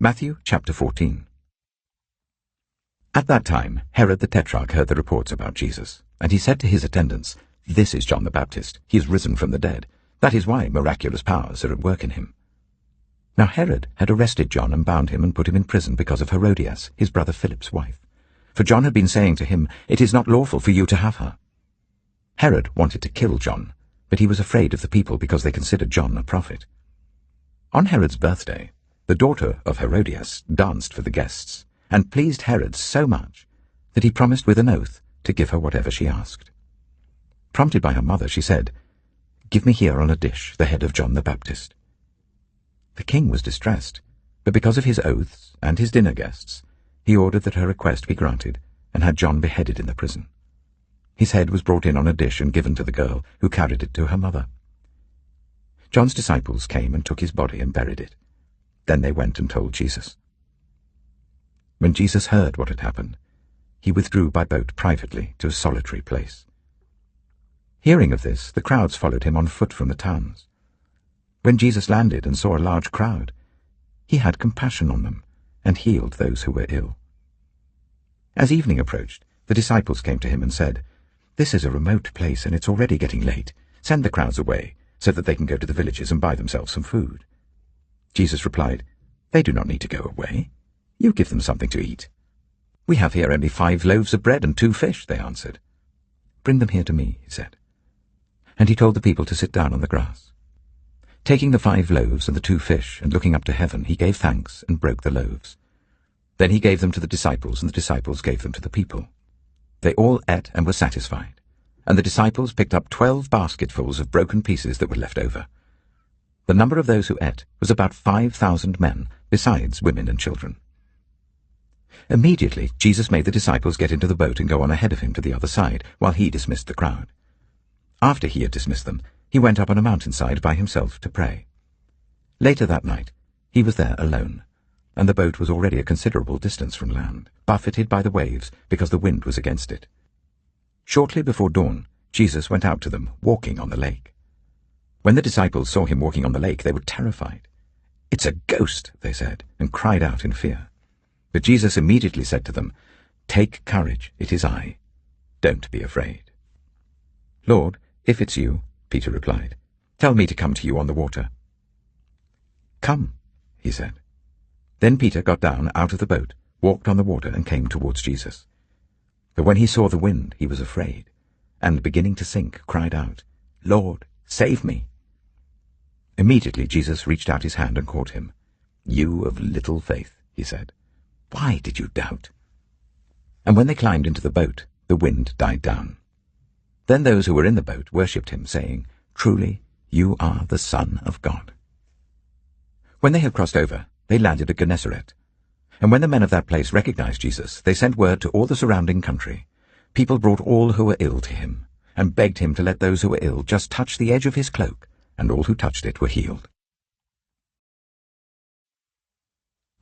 Matthew chapter 14. At that time Herod the Tetrarch heard the reports about Jesus, and he said to his attendants, "This is John the Baptist. He is risen from the dead. That is why miraculous powers are at work in him." Now Herod had arrested John and bound him and put him in prison because of Herodias, his brother Philip's wife. For John had been saying to him, "It is not lawful for you to have her." Herod wanted to kill John, but he was afraid of the people because they considered John a prophet. On Herod's birthday, the daughter of Herodias danced for the guests, and pleased Herod so much that he promised with an oath to give her whatever she asked. Prompted by her mother, she said, "Give me here on a dish the head of John the Baptist." The king was distressed, but because of his oaths and his dinner guests, he ordered that her request be granted and had John beheaded in the prison. His head was brought in on a dish and given to the girl, who carried it to her mother. John's disciples came and took his body and buried it. Then they went and told Jesus. When Jesus heard what had happened, he withdrew by boat privately to a solitary place. Hearing of this, the crowds followed him on foot from the towns. When Jesus landed and saw a large crowd, he had compassion on them and healed those who were ill. As evening approached, the disciples came to him and said, "This is a remote place and it's already getting late. Send the crowds away so that they can go to the villages and buy themselves some food." Jesus replied, "They do not need to go away. You give them something to eat." "We have here only 5 loaves of bread and 2 fish, they answered. "Bring them here to me," he said. And he told the people to sit down on the grass. Taking the 5 loaves and the 2 fish and looking up to heaven, he gave thanks and broke the loaves. Then he gave them to the disciples, and the disciples gave them to the people. They all ate and were satisfied, and the disciples picked up 12 basketfuls of broken pieces that were left over. The number of those who ate was about 5,000 men, besides women and children. Immediately Jesus made the disciples get into the boat and go on ahead of him to the other side, while he dismissed the crowd. After he had dismissed them, he went up on a mountainside by himself to pray. Later that night, he was there alone, and the boat was already a considerable distance from land, buffeted by the waves because the wind was against it. Shortly before dawn, Jesus went out to them, walking on the lake. When the disciples saw him walking on the lake, they were terrified. "It's a ghost," they said, and cried out in fear. But Jesus immediately said to them, "Take courage, it is I. Don't be afraid." "Lord, if it's you," Peter replied, "tell me to come to you on the water." "Come," he said. Then Peter got down out of the boat, walked on the water, and came towards Jesus. But when he saw the wind, he was afraid, and beginning to sink, cried out, "Lord, save me." Immediately Jesus reached out his hand and caught him. "You of little faith," he said, "why did you doubt?" And when they climbed into the boat, the wind died down. Then those who were in the boat worshipped him, saying, "Truly, you are the Son of God." When they had crossed over, they landed at Gennesaret. And when the men of that place recognized Jesus, they sent word to all the surrounding country. People brought all who were ill to him, and begged him to let those who were ill just touch the edge of his cloak, and all who touched it were healed.